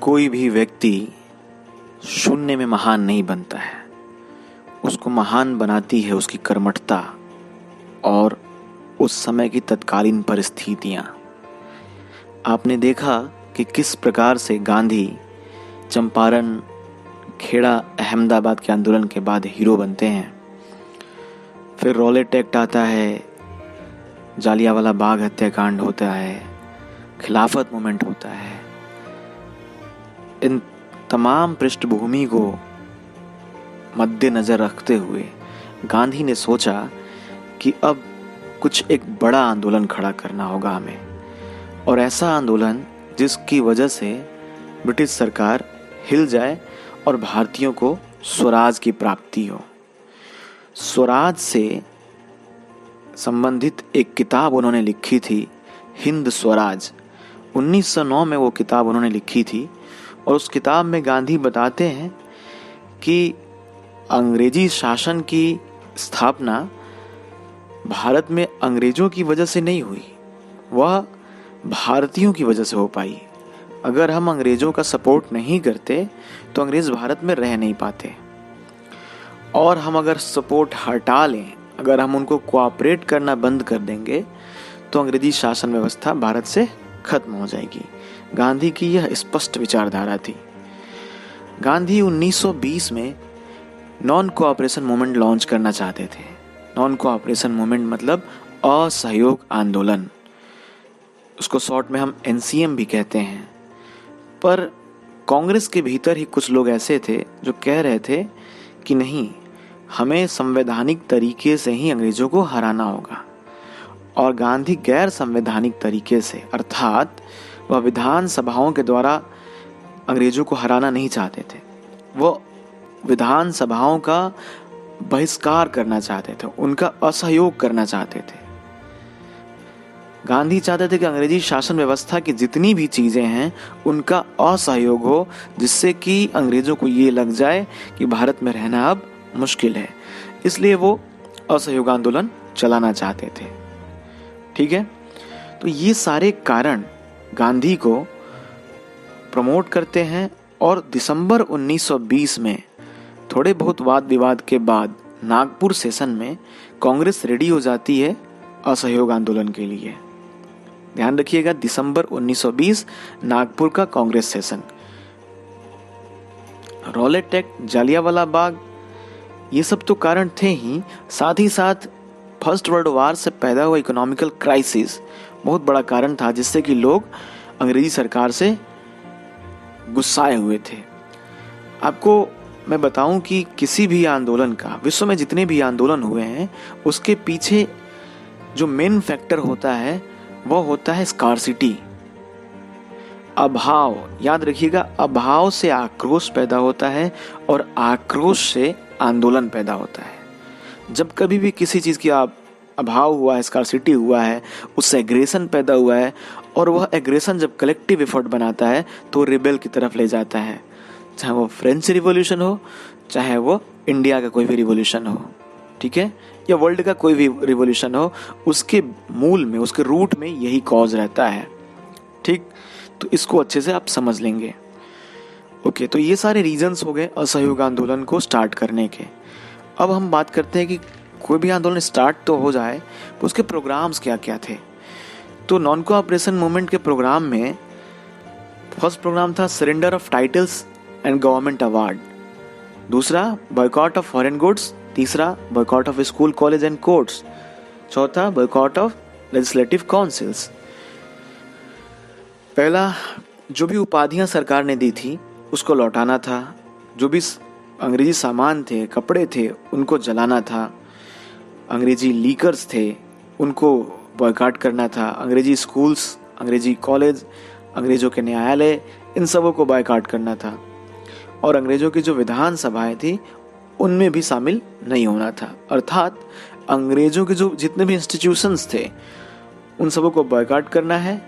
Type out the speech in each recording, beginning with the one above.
कोई भी व्यक्ति शून्य में महान नहीं बनता है, उसको महान बनाती है उसकी कर्मठता और उस समय की तत्कालीन परिस्थितियाँ। आपने देखा कि किस प्रकार से गांधी चंपारण, खेड़ा, अहमदाबाद के आंदोलन के बाद हीरो बनते हैं। फिर रॉलेट एक्ट आता है, जालियांवाला बाग हत्याकांड होता है, खिलाफत मूवमेंट होता है। इन तमाम पृष्ठभूमि को मद्देनजर रखते हुए गांधी ने सोचा कि अब कुछ एक बड़ा आंदोलन खड़ा करना होगा हमें, और ऐसा आंदोलन जिसकी वजह से ब्रिटिश सरकार हिल जाए और भारतीयों को स्वराज की प्राप्ति हो। स्वराज से संबंधित एक किताब उन्होंने लिखी थी, हिंद स्वराज। 1909 में वो किताब उन्होंने लिखी थी और उस किताब में गांधी बताते हैं कि अंग्रेजी शासन की स्थापना भारत में अंग्रेजों की वजह से नहीं हुई, वह भारतीयों की वजह से हो पाई। अगर हम अंग्रेजों का सपोर्ट नहीं करते तो अंग्रेज भारत में रह नहीं पाते, और हम अगर सपोर्ट हटा लें, अगर हम उनको कोऑपरेट करना बंद कर देंगे तो अंग्रेजी शासन व्यवस्था भारत से खत्म हो जाएगी। गांधी की यह स्पष्ट विचारधारा थी। गांधी 1920 में नॉन कोऑपरेशन मूवमेंट लॉन्च करना चाहते थे। नॉन कोऑपरेशन मूवमेंट मतलब असहयोग आंदोलन, उसको शॉर्ट में हम NCM भी कहते हैं। पर कांग्रेस के भीतर ही कुछ लोग ऐसे थे जो कह रहे थे कि नहीं, हमें संवैधानिक तरीके से ही अंग्रेजों को हराना होगा। और गांधी गैर संवैधानिक तरीके से, अर्थात वह विधान सभाओं के द्वारा अंग्रेजों को हराना नहीं चाहते थे। वो विधान सभाओं का बहिष्कार करना चाहते थे, उनका असहयोग करना चाहते थे। गांधी चाहते थे कि अंग्रेजी शासन व्यवस्था की जितनी भी चीजें हैं उनका असहयोग हो, जिससे कि अंग्रेजों को ये लग जाए कि भारत में रहना अब मुश्किल है। इसलिए वो असहयोग आंदोलन चलाना चाहते थे। ठीक है, तो ये सारे कारण गांधी को प्रमोट करते हैं। और दिसंबर 1920 में थोड़े बहुत वाद विवाद के बाद नागपुर सेशन में कांग्रेस रेडी हो जाती है असहयोग आंदोलन के लिए। ध्यान रखिएगा, दिसंबर 1920 नागपुर का Congress session. Rowlatt act, Jallianwala Bagh, ये सब तो कारण थे ही, साथ ही साथ फर्स्ट वर्ल्ड वार से पैदा हुआ इकोनॉमिकल क्राइसिस बहुत बड़ा कारण था, जिससे कि लोग अंग्रेजी सरकार से गुस्साए हुए थे। आपको मैं बताऊं कि किसी भी आंदोलन का, विश्व में जितने भी आंदोलन हुए हैं, उसके पीछे जो मेन फैक्टर होता है वो होता है स्कार्सिटी, अभाव। याद रखिएगा, अभाव से आक्रोश पैदा होता है और आक्रोश से आंदोलन पैदा होता है। जब कभी भी किसी चीज़ की अभाव हुआ है, स्कार्सिटी हुआ है, उससे एग्रेशन पैदा हुआ है, और वह एग्रेशन जब कलेक्टिव एफर्ट बनाता है तो रिबेल की तरफ ले जाता है। चाहे वो फ्रेंच रिवॉल्यूशन हो, चाहे वो इंडिया का कोई भी रिवॉल्यूशन हो, ठीक है, या वर्ल्ड का कोई भी रिवॉल्यूशन हो, उसके मूल में, उसके रूट में यही कॉज रहता है। ठीक, तो इसको अच्छे से आप समझ लेंगे। ओके, तो ये सारे रीजंस हो गए असहयोग आंदोलन को स्टार्ट करने के। अब हम बात करते हैं कि कोई भी आंदोलन स्टार्ट तो हो जाए, तो उसके प्रोग्राम्स क्या क्या थे। तो नॉन कोऑपरेशन मूवमेंट के प्रोग्राम में फर्स्ट प्रोग्राम था surrender of titles and government award, दूसरा बॉयकॉट ऑफ फॉरेन गुड्स, तीसरा boycott of school, college and courts, चौथा बॉयकॉट ऑफ लेजिस्लेटिव काउंसिल्स। पहला, जो भी उपाधियां सरकार ने दी थी उसको लौटाना था, जो भी अंग्रेजी सामान थे, कपड़े थे, उनको जलाना था, अंग्रेजी लीकर्स थे उनको बॉयकॉट करना था, अंग्रेजी स्कूल्स, अंग्रेजी कॉलेज, अंग्रेजों के न्यायालय, इन सबों को बॉयकॉट करना था, और अंग्रेजों की जो विधान सभाएं थी उनमें भी शामिल नहीं होना था। अर्थात अंग्रेजों के जो जितने भी इंस्टीट्यूशंस थे उन सबों को बॉयकॉट करना है,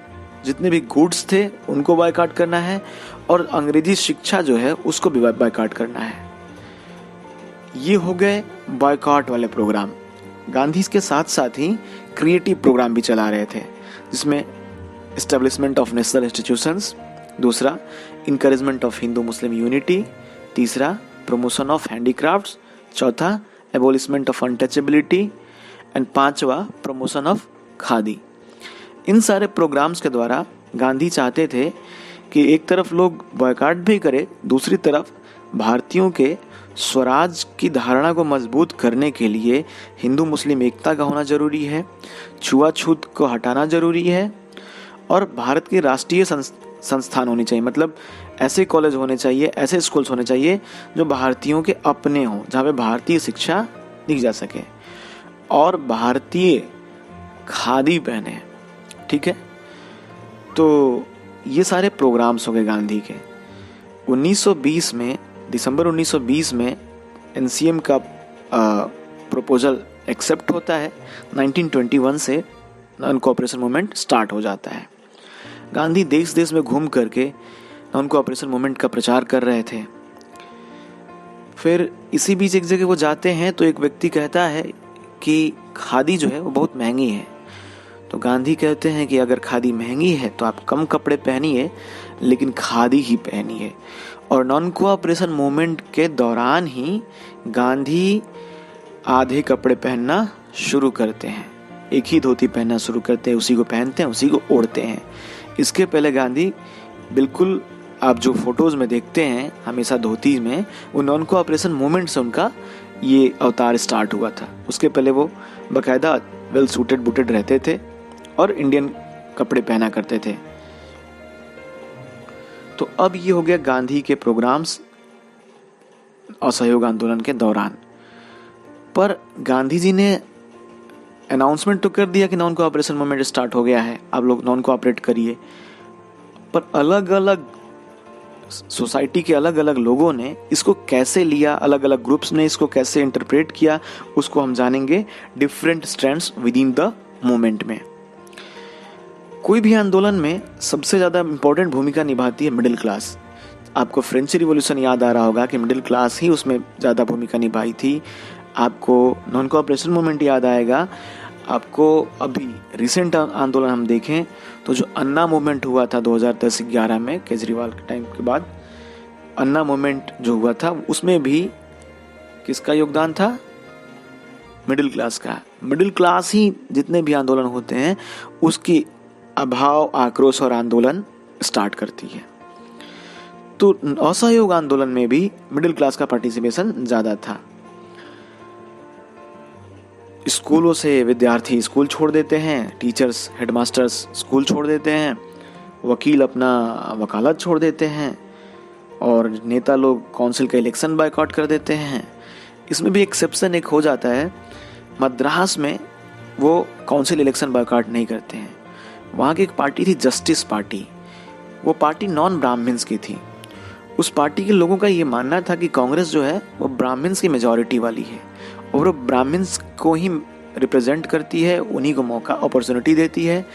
जितने भी गुड्स थे उनको बॉयकॉट करना है, और अंग्रेजी शिक्षा जो है उसको भी बॉयकॉट करना है। ये हो गए बॉयकॉट वाले प्रोग्राम। गांधी इसके साथ साथ ही क्रिएटिव प्रोग्राम भी चला रहे थे, जिसमें एस्टेब्लिशमेंट ऑफ नेशनल इंस्टीट्यूशंस, दूसरा encouragement of Hindu Muslim unity, तीसरा प्रमोशन ऑफ हैंडीक्राफ्ट्स, चौथा एबोलिशमेंट ऑफ अनटचेबिलिटी एंड पांचवा प्रमोशन ऑफ खादी। इन सारे प्रोग्राम्स के द्वारा गांधी चाहते थे कि एक तरफ लोग बॉयकॉट भी करें, दूसरी तरफ भारतीयों के स्वराज की धारणा को मजबूत करने के लिए हिंदू मुस्लिम एकता का होना जरूरी है, छुआछूत को हटाना जरूरी है और भारत के राष्ट्रीय संस्थान होने चाहिए, मतलब ऐसे कॉलेज होने चाहिए, ऐसे स्कूल्स होने चाहिए जो भारतीयों के अपने हों, जहाँ पे भारतीय शिक्षा दी जा सके और भारतीय खादी पहने। ठीक है, तो ये सारे प्रोग्राम्स हो गए गांधी के। 1920 में, दिसंबर 1920 में एनसीएम का प्रपोजल एक्सेप्ट होता है। 1921 से नॉन कोऑपरेशन मूवमेंट स्टार्ट हो जाता है। गांधी देश देश में घूम करके नॉन कोऑपरेशन मूवमेंट का प्रचार कर रहे थे। फिर इसी बीच एक जगह वो जाते हैं तो एक व्यक्ति कहता है कि खादी जो है वो बहुत महंगी है। तो गांधी कहते हैं कि अगर खादी महंगी है तो आप कम कपड़े पहनिए, लेकिन खादी ही पहनिए। और नॉन कोऑपरेशन मूवमेंट के दौरान ही गांधी आधे कपड़े पहनना शुरू करते हैं, एक ही धोती पहनना शुरू करते हैं, उसी को पहनते हैं, उसी को ओढ़ते हैं। इसके पहले गांधी बिल्कुल, आप जो फोटोज में देखते हैं हमेशा धोती में, वो नॉन कोऑपरेशन मूवमेंट से उनका ये अवतार स्टार्ट हुआ था। उसके पहले वो बाकायदा वेल सूटेड बूटेड रहते थे और इंडियन कपड़े पहना करते थे। तो अब ये हो गया गांधी के प्रोग्राम्स असहयोग आंदोलन के दौरान। पर गांधी जी ने अनाउंसमेंट तो कर दिया कि नॉन कोऑपरेशन मूवमेंट स्टार्ट हो गया है, आप लोग नॉन कोऑपरेट करिए, पर अलग अलग सोसाइटी के अलग अलग लोगों ने इसको कैसे लिया, अलग अलग ग्रुप्स ने इसको कैसे इंटरप्रेट किया, उसको हम जानेंगे different strands with in the movement में। कोई भी आंदोलन में सबसे ज़्यादा इंपॉर्टेंट भूमिका निभाती है मिडिल क्लास। आपको फ्रेंच रिवॉल्यूशन याद आ रहा होगा कि मिडिल क्लास ही उसमें ज़्यादा भूमिका निभाई थी। आपको नॉन कोऑपरेशन मूवमेंट याद आएगा। आपको अभी रिसेंट आंदोलन हम देखें तो जो अन्ना मूवमेंट हुआ था 2010-11 में, केजरीवाल के टाइम के बाद अन्ना मूवमेंट जो हुआ था, उसमें भी किसका योगदान था? मिडिल क्लास का। मिडिल क्लास ही जितने भी आंदोलन होते हैं उसकी अभाव, आक्रोश और आंदोलन स्टार्ट करती है। तो असहयोग आंदोलन में भी मिडिल क्लास का पार्टिसिपेशन ज्यादा था। स्कूलों से विद्यार्थी स्कूल छोड़ देते हैं, टीचर्स हेडमास्टर्स स्कूल छोड़ देते हैं, वकील अपना वकालत छोड़ देते हैं और नेता लोग काउंसिल का इलेक्शन बायकॉट कर देते हैं। इसमें भी एक्सेप्शन एक हो जाता है, मद्रास में वो काउंसिल इलेक्शन बायकॉट नहीं करते हैं। वहाँ की एक पार्टी थी जस्टिस पार्टी, वो पार्टी नॉन ब्राह्मण्स की थी। उस पार्टी के लोगों का ये मानना था कि कांग्रेस जो है वो ब्राह्मण्स की मेजॉरिटी वाली है और वो ब्राह्मण्स को ही रिप्रेजेंट करती है, उन्हीं को मौका अपॉर्चुनिटी देती है।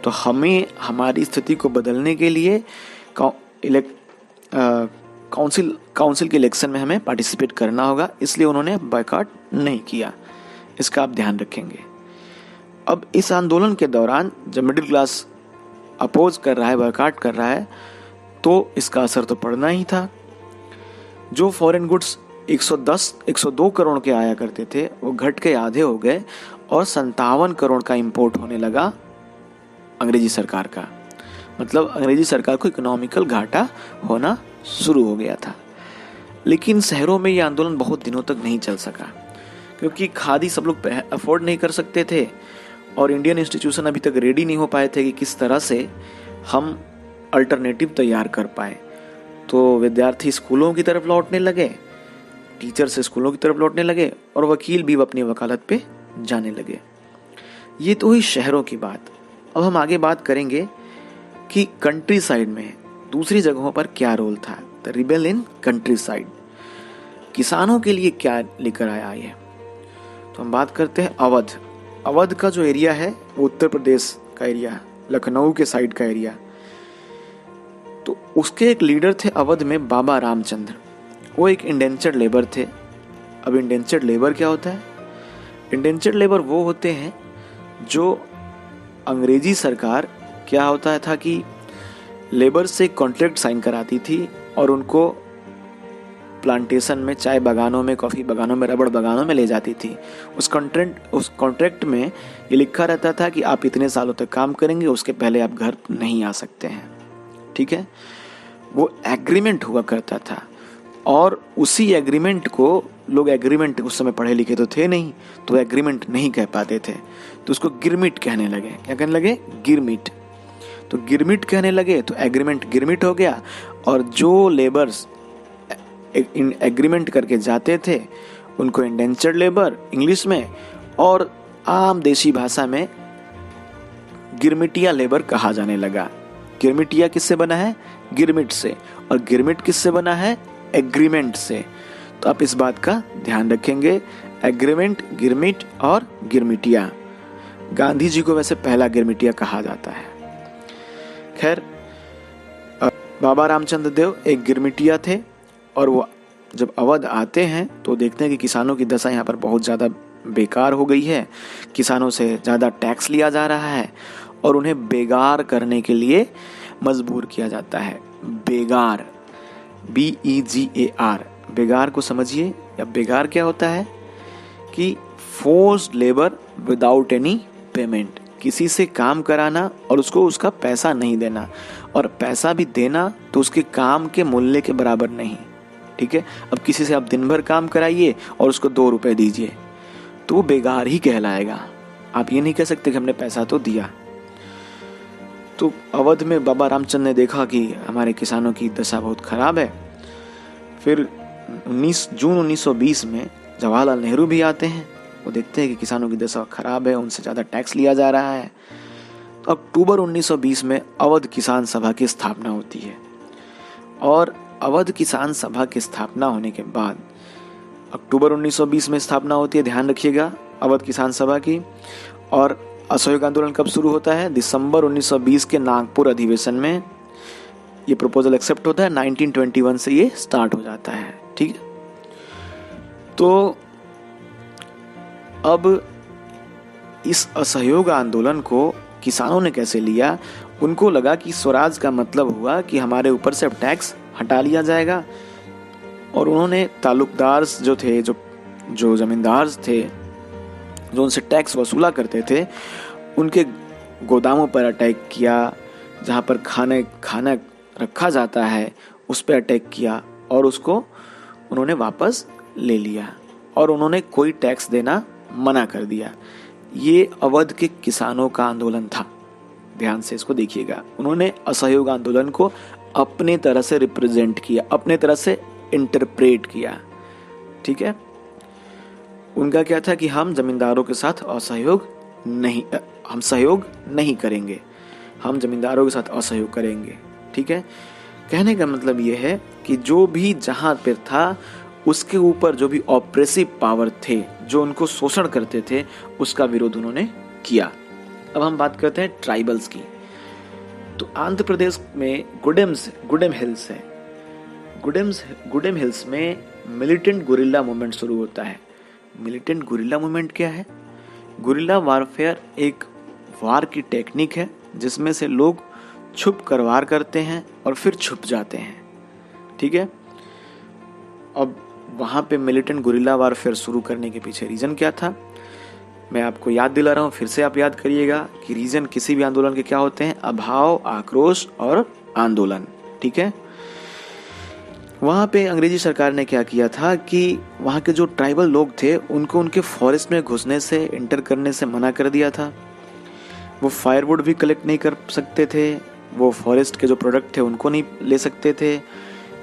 तो हमें हमारी स्थिति को बदलने के लिए काउंसिल के इलेक्शन में हमें पार्टिसिपेट करना होगा, इसलिए उन्होंने बायकॉट नहीं किया। इसका आप ध्यान रखेंगे। अब इस आंदोलन के दौरान जब मिडिल क्लास अपोज कर रहा है, बायकॉट कर रहा है, तो इसका असर तो पड़ना ही था। जो फॉरेन गुड्स 102 करोड़ के आया करते थे वो घट के आधे हो गए और 57 करोड़ का इंपोर्ट होने लगा अंग्रेजी सरकार का। मतलब अंग्रेजी सरकार को इकोनॉमिकल घाटा होना शुरू हो गया था। लेकिन शहरों में ये आंदोलन बहुत दिनों तक नहीं चल सका क्योंकि खादी सब लोग अफोर्ड नहीं कर सकते थे और इंडियन इंस्टीट्यूशन अभी तक रेडी नहीं हो पाए थे कि किस तरह से हम अल्टरनेटिव तैयार कर पाए। तो विद्यार्थी स्कूलों की तरफ लौटने लगे, टीचर्स स्कूलों की तरफ लौटने लगे और वकील भी अपनी वकालत पे जाने लगे। ये तो हुई शहरों की बात। अब हम आगे बात करेंगे कि कंट्री साइड में दूसरी जगहों पर क्या रोल था। The rebel in country side, किसानों के लिए क्या लेकर आया ये। तो हम बात करते हैं अवध। अवध का जो एरिया है वो उत्तर प्रदेश का एरिया, लखनऊ के साइड का एरिया। तो उसके एक लीडर थे अवध में बाबा रामचंद्र। वो एक इंडेंचर्ड लेबर थे। अब इंडेंचर्ड लेबर क्या होता है? इंडेंचर्ड लेबर वो होते हैं जो अंग्रेजी सरकार, क्या होता था कि लेबर से कॉन्ट्रैक्ट साइन कराती थी और उनको प्लांटेशन में, चाय बागानों में, कॉफ़ी बागानों में, रबड़ बागानों में ले जाती थी। उस कॉन्ट्रैक्ट में ये लिखा रहता था कि आप इतने सालों तक काम करेंगे, उसके पहले आप घर नहीं आ सकते हैं। ठीक है, वो एग्रीमेंट हुआ करता था और उसी एग्रीमेंट को लोग, एग्रीमेंट उस समय पढ़े लिखे तो थे नहीं, तो एग्रीमेंट नहीं कह पाते थे, तो उसको गिरमिट कहने लगे। क्या कहने लगे? गिरमिट। तो गिरमिट कहने लगे तो एग्रीमेंट गिरमिट हो गया। और जो लेबर्स एग्रीमेंट करके जाते थे उनको इंडेंचर्ड लेबर इंग्लिश में, और आम देशी भाषा में गिरमिटिया लेबर कहा जाने लगा। गिरमिटिया किससे बना है? गिरमिट से। और गिरमिट किससे बना है? एग्रीमेंट से। तो आप इस बात का ध्यान रखेंगे, एग्रीमेंट, गिरमिट और गिरमिटिया। गांधी जी को वैसे पहला गिरमिटिया कहा जाता है। खैर, बाबा रामचंद्र देव एक गिरमिटिया थे और वो जब अवध आते हैं तो देखते हैं कि किसानों की दशा यहाँ पर बहुत ज़्यादा बेकार हो गई है, किसानों से ज़्यादा टैक्स लिया जा रहा है और उन्हें बेगार करने के लिए मजबूर किया जाता है। बेगार, BEGAR, बेगार को समझिए। या बेगार क्या होता है? कि forced labour without any payment, किसी से काम कराना और उसको उसका पैसा नहीं देना, और पैसा भी देना तो उसके काम के मूल्य के बराबर नहीं। ठीक है, अब किसी से आप दिन भर काम कराइए और उसको 2 रुपए दीजिए तो वो बेगार ही कहलाएगा। आप ये नहीं कह सकते कि हमने पैसा तो दिया। तो अवध में बाबा रामचंद्र ने देखा कि हमारे किसानों की दशा बहुत खराब है। फिर 19 जून 1920 में जवाहरलाल नेहरू भी आते हैं। वो देखते हैं कि किसानों की दशा खराब है, उनसे ज़्यादा टैक्स लिया जा रहा है। तो अक्टूबर 1920 में अवध किसान सभा की स्थापना होती है। और अवध किसान सभा की स्थापना होने के बाद, अक्टूबर 1920 में स्थापना होती है, ध्यान रखिएगा, अवध किसान सभा की। और असहयोग आंदोलन कब शुरू होता है? दिसंबर 1920 के नागपुर अधिवेशन में ये प्रपोजल एक्सेप्ट होता है। 1921 से ये स्टार्ट हो जाता है। ठीक है, तो अब इस असहयोग आंदोलन को किसानों ने कैसे लिया? उनको लगा कि स्वराज का मतलब हुआ कि हमारे ऊपर से अब टैक्स हटा लिया जाएगा। और उन्होंने तालुकदार जो थे, जो जमींदार थे, जो उनसे टैक्स वसूला करते थे, उनके गोदामों पर अटैक किया। जहाँ पर खाना रखा जाता है उस पर अटैक किया और उसको उन्होंने वापस ले लिया और उन्होंने कोई टैक्स देना मना कर दिया। ये अवध के किसानों का आंदोलन था। ध्यान से इसको देखिएगा। उन्होंने असहयोग आंदोलन को अपने तरह से रिप्रेजेंट किया, अपने तरह से इंटरप्रेट किया। ठीक है, उनका क्या था कि हम जमींदारों के साथ हम सहयोग नहीं करेंगे, हम जमींदारों के साथ असहयोग करेंगे। ठीक है, कहने का मतलब ये है कि जो भी जहां पर था उसके ऊपर जो भी ऑप्रेसिव पावर थे, जो उनको शोषण करते थे, उसका विरोध उन्होंने किया। अब हम बात करते हैं ट्राइबल्स की। तो आंध्र प्रदेश में गुडेम हिल्स है। गुडेम हिल्स में मिलिटेंट गुरिल्ला मूवमेंट शुरू होता है। मिलिटेंट गुरिल्ला मूवमेंट क्या है? गुरिल्ला वारफेयर एक वार की टेक्निक है जिसमें से लोग छुप कर वार करते हैं और फिर छुप जाते हैं। ठीक है, अब वहाँ पे मिलिटेंट गुरिल्ला वारफेयर शुरू करने के पीछे रीज़न क्या था? मैं आपको याद दिला रहा हूँ, फिर से आप याद करिएगा कि रीज़न किसी भी आंदोलन के क्या होते हैं? अभाव, आक्रोश और आंदोलन। ठीक है, वहाँ पे अंग्रेजी सरकार ने क्या किया था कि वहाँ के जो ट्राइबल लोग थे उनको उनके फॉरेस्ट में घुसने से, एंटर करने से मना कर दिया था। वो फायरवुड भी कलेक्ट नहीं कर सकते थे, वो फॉरेस्ट के जो प्रोडक्ट थे उनको नहीं ले सकते थे,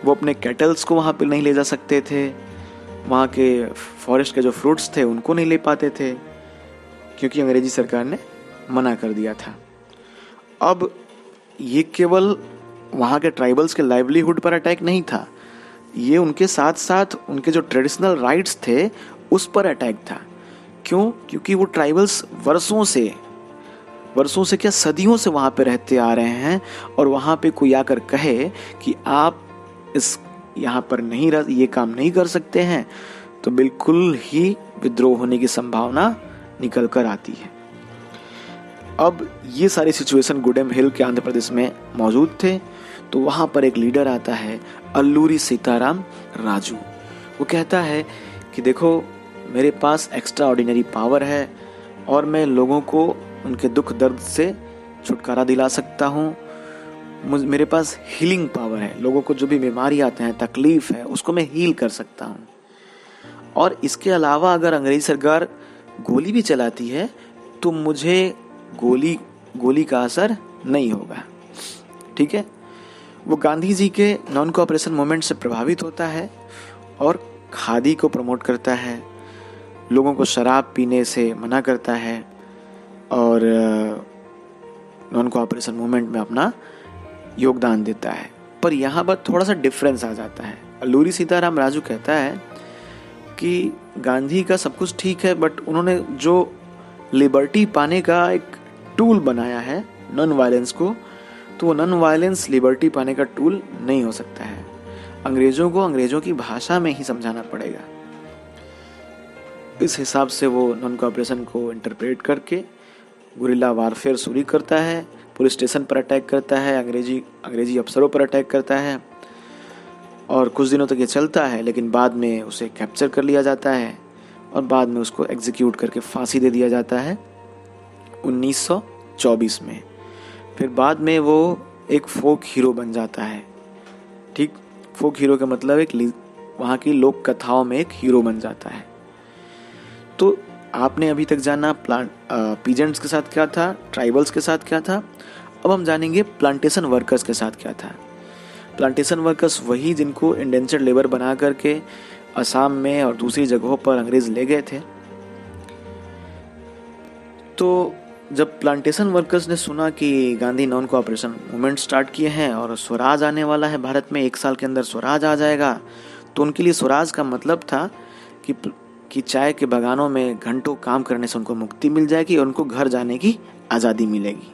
वो अपने कैटल्स को वहाँ पे नहीं ले जा सकते थे, वहाँ के फॉरेस्ट के जो फ्रूट्स थे उनको नहीं ले पाते थे, क्योंकि अंग्रेजी सरकार ने मना कर दिया था। अब ये केवल वहाँ के ट्राइबल्स के लाइवलीहुड पर अटैक नहीं था, ये उनके साथ साथ उनके जो ट्रेडिशनल राइट्स थे उस पर अटैक था। क्यों? क्योंकि वो ट्राइबल्स वर्षों से क्या सदियों से वहाँ पे रहते आ रहे हैं, और वहाँ पे कोई आकर कहे कि आप यहाँ पर ये काम नहीं कर सकते हैं, तो बिल्कुल ही विद्रोह होने की संभावना निकल कर आती है। अब ये सारे सिचुएशन गुडेम हिल के आंध्र प्रदेश में मौजूद थे तो वहाँ पर एक लीडर आता है, अल्लूरी सीताराम राजू। वो कहता है कि देखो, मेरे पास एक्स्ट्रा ऑर्डिनरी पावर है और मैं लोगों को उनके दुख दर्द से छुटकारा दिला सकता हूँ। मेरे पास हीलिंग पावर है, लोगों को जो भी बीमारी आते हैं, तकलीफ है, उसको मैं हील कर सकता हूँ। और इसके अलावा अगर अंग्रेजी सरकार गोली भी चलाती है तो मुझे गोली का असर नहीं होगा। ठीक है। वो गांधी जी के नॉन कोऑपरेशन मूवमेंट से प्रभावित होता है और खादी को प्रमोट करता है, लोगों को शराब पीने से मना करता है और नॉन कोऑपरेशन मूवमेंट में अपना योगदान देता है। पर यहाँ पर थोड़ा सा डिफरेंस आ जाता है। अल्लूरी सीताराम राजू कहता है कि गांधी का सब कुछ ठीक है, बट उन्होंने जो लिबर्टी पाने का एक टूल बनाया है नॉन वायलेंस को, तो वो नॉन वायलेंस लिबर्टी पाने का टूल नहीं हो सकता है। अंग्रेजों को अंग्रेजों की भाषा में ही समझाना पड़ेगा। इस हिसाब से वो नॉन कोऑपरेशन को इंटरप्रेट करके गुरिल्ला वारफेयर शुरू करता है, पुलिस स्टेशन पर अटैक करता है, अंग्रेजी अफसरों पर अटैक करता है और कुछ दिनों तक ये चलता है, लेकिन बाद में उसे कैप्चर कर लिया जाता है और बाद में उसको एग्जीक्यूट करके फांसी दे दिया जाता है 1924 में। फिर बाद में वो एक फोक हीरो बन जाता है। ठीक, फोक हीरो का मतलब एक वहाँ की लोक कथाओं में एक हीरो बन जाता है। तो आपने अभी तक जाना पीजेंट्स के साथ क्या था, ट्राइबल्स के साथ क्या था। अब हम जानेंगे प्लांटेशन वर्कर्स के साथ क्या था। प्लांटेशन वर्कर्स वही जिनको इंडेंचर्ड लेबर बना करके असम में और दूसरी जगहों पर अंग्रेज ले गए थे। तो जब प्लांटेशन वर्कर्स ने सुना कि Gandhi non cooperation movement start किए हैं और स्वराज आने वाला है भारत में, 1 साल के अंदर स्वराज आ जाएगा, तो उनके लिए स्वराज का मतलब था कि चाय के बागानों में घंटों काम करने से उनको मुक्ति मिल जाएगी और उनको घर जाने की आज़ादी मिलेगी।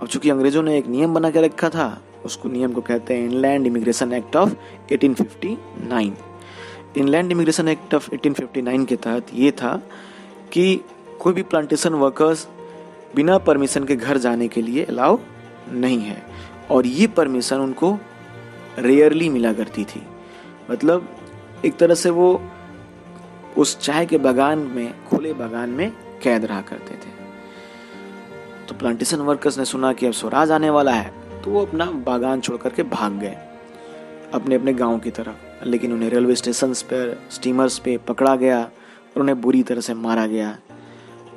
अब चूंकि अंग्रेजों ने एक नियम बना के रखा था, उसको नियम को कहते हैं inland immigration act of 1859। Inland immigration act of 1859 के तहत ये था कि कोई भी प्लांटेशन वर्कर्स बिना परमिशन के घर जाने के लिए अलाउ नहीं है, और ये परमिशन उनको रेयरली मिला करती थी। मतलब एक तरह से वो उस चाय के बागान में, खुले बागान में कैद रहा करते थे। तो प्लांटेशन वर्कर्स ने सुना कि अब स्वराज आने वाला है, तो वो अपना बागान छोड़ करके भाग गए अपने अपने गांव की तरफ। लेकिन उन्हें रेलवे स्टेशन पर, स्टीमर्स पे पकड़ा गया और उन्हें बुरी तरह से मारा गया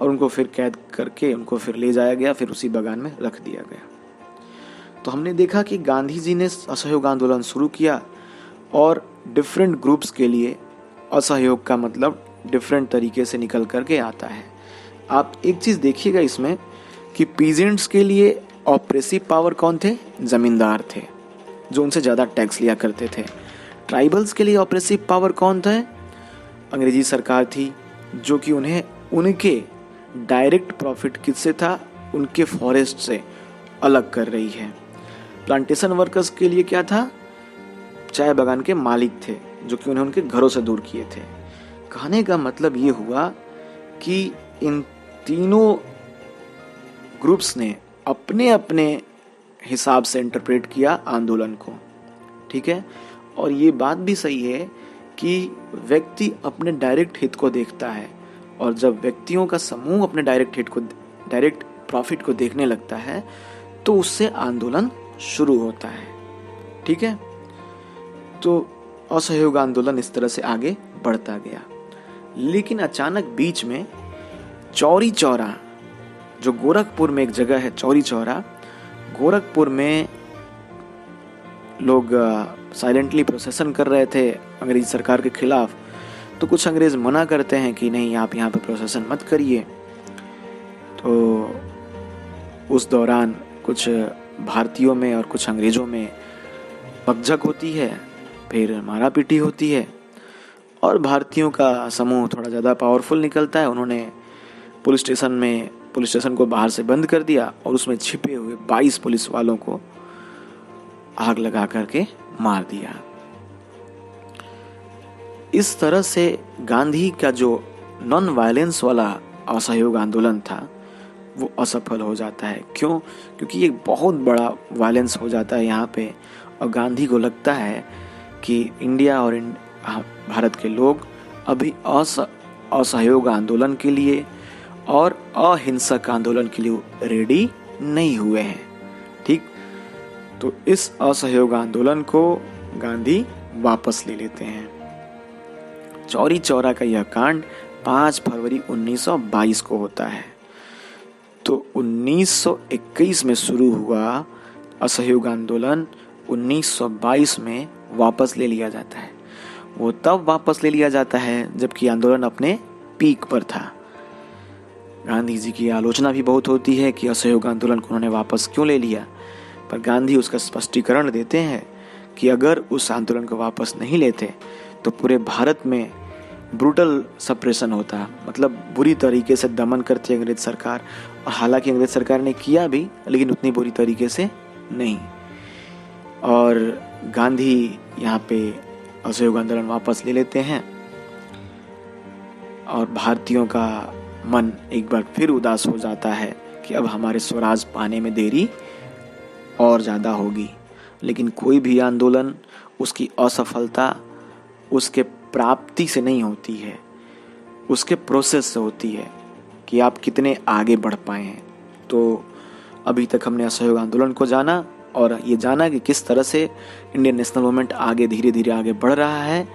और उनको फिर कैद करके उनको फिर ले जाया गया, फिर उसी बागान में रख दिया गया। तो हमने देखा कि गांधी जी ने असहयोग आंदोलन शुरू किया और डिफरेंट ग्रुप्स के लिए असहयोग का मतलब डिफरेंट तरीके से निकल करके आता है। आप एक चीज़ देखिएगा इसमें कि पीजेंट्स के लिए ऑपरेसिव पावर कौन थे? जमींदार थे, जो उनसे ज़्यादा टैक्स लिया करते थे। ट्राइबल्स के लिए ऑपरेसिव पावर कौन थे? अंग्रेजी सरकार थी, जो कि उन्हें उनके डायरेक्ट प्रॉफिट किससे था? उनके फॉरेस्ट से अलग कर रही है। प्लांटेशन वर्कर्स के लिए क्या था? चाय बागान के मालिक थे, जो कि उन्हें उनके घरों से दूर किए थे। कहने का मतलब ये हुआ कि इन तीनों ग्रुप्स ने अपने अपने हिसाब से इंटरप्रेट किया आंदोलन को। ठीक है। और ये बात भी सही है कि व्यक्ति अपने डायरेक्ट हित को देखता है, और जब व्यक्तियों का समूह अपने डायरेक्ट प्रॉफिट को देखने लगता है तो उससे आंदोलन शुरू होता है। ठीक है। तो असहयोग आंदोलन इस तरह से आगे बढ़ता गया। लेकिन अचानक बीच में चौरी चौरा, जो गोरखपुर में एक जगह है चौरी चौरा, गोरखपुर में लोग साइलेंटली प्रोसेसन कर रहे थे अंग्रेज सरकार के खिलाफ। तो कुछ अंग्रेज मना करते हैं कि नहीं, आप यहाँ पे प्रोसेसन मत करिए। तो उस दौरान कुछ भारतीयों में और कुछ अंग्रेजों में बकझक होती है, फिर मारा पीटी होती है और भारतीयों का समूह थोड़ा ज़्यादा पावरफुल निकलता है। उन्होंने पुलिस स्टेशन को बाहर से बंद कर दिया और उसमें छिपे हुए 22 पुलिस वालों को आग लगा करके मार दिया। इस तरह से गांधी का जो नॉन वायलेंस वाला असहयोग आंदोलन था वो असफल हो जाता है। क्यों? क्योंकि एक बहुत बड़ा वायलेंस हो जाता है यहाँ पे, और गांधी को लगता है कि इंडिया और भारत के लोग अभी असहयोग आंदोलन के लिए और अहिंसक आंदोलन के लिए रेडी नहीं हुए हैं। ठीक, तो इस असहयोग आंदोलन को गांधी वापस ले लेते हैं। चौरी चौरा का यह कांड 5 फरवरी 1922 को होता है। तो 1921 में शुरू हुआ असहयोग आंदोलन 1922 में वापस ले लिया जाता है। वो तब वापस ले लिया जाता है जबकि आंदोलन अपने पीक पर था। गांधी जी की आलोचना भी बहुत होती है कि असहयोग आंदोलन को उन्होंने वापस क्यों ले लिया, पर गांधी उसका स्पष्टीकरण देते हैं कि अगर उस आंदोलन को वापस नहीं लेते तो पूरे भारत में ब्रूटल सप्रेशन होता, मतलब बुरी तरीके से दमन करती अंग्रेज सरकार। और हालांकि अंग्रेज सरकार ने किया भी, लेकिन उतनी बुरी तरीके से नहीं। और गांधी यहाँ पे असहयोग आंदोलन वापस ले लेते हैं और भारतीयों का मन एक बार फिर उदास हो जाता है कि अब हमारे स्वराज पाने में देरी और ज़्यादा होगी। लेकिन कोई भी आंदोलन उसकी असफलता उसके प्राप्ति से नहीं होती है, उसके प्रोसेस से होती है कि आप कितने आगे बढ़ पाए हैं। तो अभी तक हमने असहयोग आंदोलन को जाना और ये जाना कि किस तरह से इंडियन नेशनल मूवमेंट आगे धीरे धीरे आगे बढ़ रहा है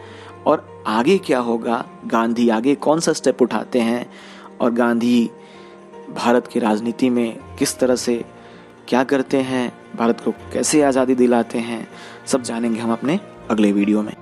और आगे क्या होगा, गांधी आगे कौन सा स्टेप उठाते हैं और गांधी भारत की राजनीति में किस तरह से क्या करते हैं, भारत को कैसे आज़ादी दिलाते हैं, सब जानेंगे हम अपने अगले वीडियो में।